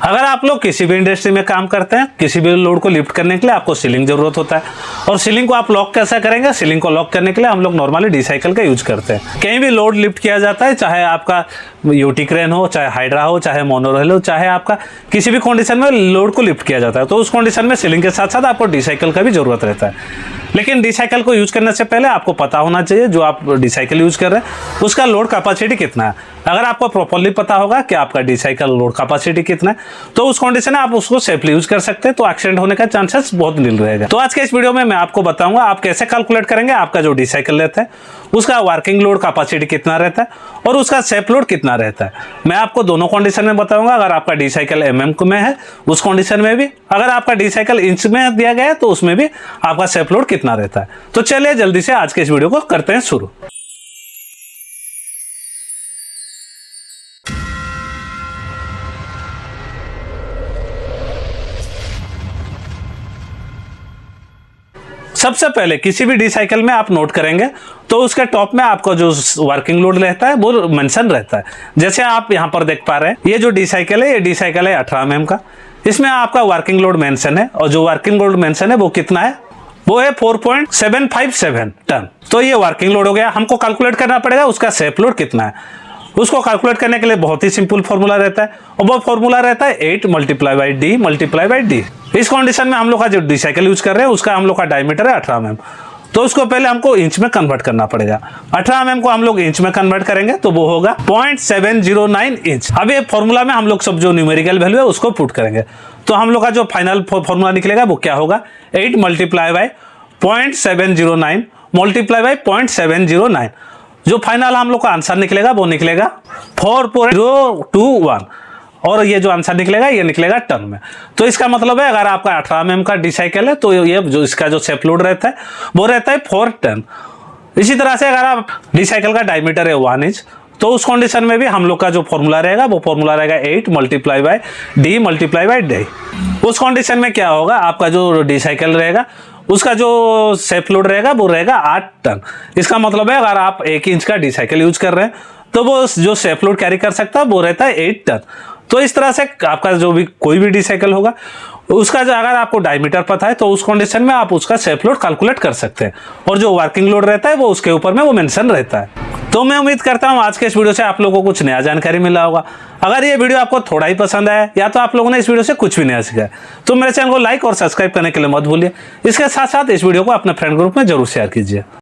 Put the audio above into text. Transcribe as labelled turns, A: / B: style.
A: अगर आप लोग किसी भी इंडस्ट्री में काम करते हैं, किसी भी लोड को लिफ्ट करने के लिए आपको सीलिंग जरूरत होता है। और सीलिंग को आप लॉक कैसे करेंगे? सीलिंग को लॉक करने के लिए हम लोग नॉर्मली डिसाइकिल का यूज करते हैं। कहीं भी लोड लिफ्ट किया जाता है, चाहे आपका यूटी क्रेन हो, चाहे हाइड्रा हो, चाहे मोनोरेल हो, चाहे आपका किसी भी कंडीशन में लोड को लिफ्ट किया जाता है, तो उस कंडीशन में सीलिंग के साथ साथ आपको डिसाइकिल का भी जरूरत रहता है। लेकिन डिसाइकिल को यूज करने से पहले आपको पता होना चाहिए जो आप डिसाइकिल यूज कर रहे हैं उसका लोड कैपेसिटी कितना है। अगर आपको प्रॉपर्ली पता होगा कि आपका डिसाइकिल लोड कैपेसिटी कितना है, तो उस कंडीशन में आप उसको सेफली यूज कर सकते हैं, तो एक्सीडेंट होने का चांसेस बहुत नील रहेगा। तो आज के इस वीडियो में मैं आपको बताऊंगा आप कैसे कैलकुलेट करेंगे आपका जो डिसाइकिल रहता है उसका वर्किंग लोड कैपेसिटी कितना रहता है और उसका सेफ लोड कितना रहता है। मैं आपको दोनों कंडीशन में बताऊंगा। अगर आपका डिसाइकिल mm में है उस कंडीशन में भी, अगर आपका डिसाइकिल इंच में दिया गया है तो उसमें भी आपका सेफ लोड कितना रहता है। तो चलिए जल्दी से आज के इस वीडियो को करते हैं शुरू। सबसे पहले किसी भी डिसाइकिल में आप नोट करेंगे तो उसके टॉप में आपका जो वर्किंग लोड रहता है वो मेंशन रहता है। जैसे आप यहाँ पर देख पा रहे हैं ये जो डिसाइकिल है, ये डिसाइकिल है 18 mm का। इसमें आपका वर्किंग लोड मेंशन है और जो वर्किंग लोड मेंशन है वो कितना है? वो है 4.757 टन। तो ये वर्किंग लोड हो गया। हमको कैलकुलेट करना पड़ेगा उसका सेफ लोड कितना है। उसको कैलकुलेट करने के लिए बहुत ही सिंपल फॉर्मूला रहता है और वो फॉर्मूला रहता है 8 × D × D। इस कंडीशन में हम लोग का जो डिसाइकिल यूज कर रहे हैं उसका हम लोग का डायमीटर है 18 mm। तो उसको पहले हमको इंच में कन्वर्ट करना पड़ेगा। 18 mm को हम लोग इंच में कन्वर्ट करेंगे तो वो होगा 0.709 इंच। अब ये फॉर्मूला में हम लोग सब जो न्यूमेरिकल वैल्यू है उसको पुट करेंगे तो हम लोग का जो फाइनल फॉर्मूला निकलेगा वो क्या होगा? 8 × 0.709 × 0.709। जो फाइनल हम लोग का आंसर निकलेगा वो निकलेगा 4.021 और ये जो आंसर निकलेगा ये निकलेगा टन में। तो इसका मतलब है अगर आपका 18 mm का डिसाइकिल है तो ये जो इसका जो सेफ लोड रहता है वो रहता है 4 टन। इसी तरह से अगर आप डिसाइकिल का डायमीटर है 1 इंच तो उस कंडीशन में भी हम लोग का जो फॉर्मूला रहेगा वो फॉर्मूला रहेगा 8 × D × D। उस कंडीशन में क्या होगा? आपका जो डिसाइकिल रहेगा उसका जो सेफ लोड रहेगा वो रहेगा 8 टन। इसका मतलब है अगर आप 1 इंच का डिसाइकिल यूज कर रहे हैं तो वो जो सेफ लोड कैरी कर सकता है वो रहता है 8 टन। तो इस तरह से आपका जो भी कोई भी डिसाइकिल होगा उसका जो अगर आपको डायमीटर पता है तो उस कंडीशन में आप उसका सेफ लोड कैलकुलेट कर सकते हैं और जो वर्किंग लोड रहता है वो उसके ऊपर में वो मेंशन रहता है। तो मैं उम्मीद करता हूं आज के इस वीडियो से आप लोगों को कुछ नया जानकारी मिला होगा। अगर ये वीडियो आपको थोड़ा ही पसंद आया या तो आप लोगों ने इस वीडियो से कुछ भी नया सीखा तो मेरे चैनल को लाइक और सब्सक्राइब करने के लिए मत भूलिए। इसके साथ साथ इस वीडियो को अपने फ्रेंड ग्रुप में जरूर शेयर कीजिए।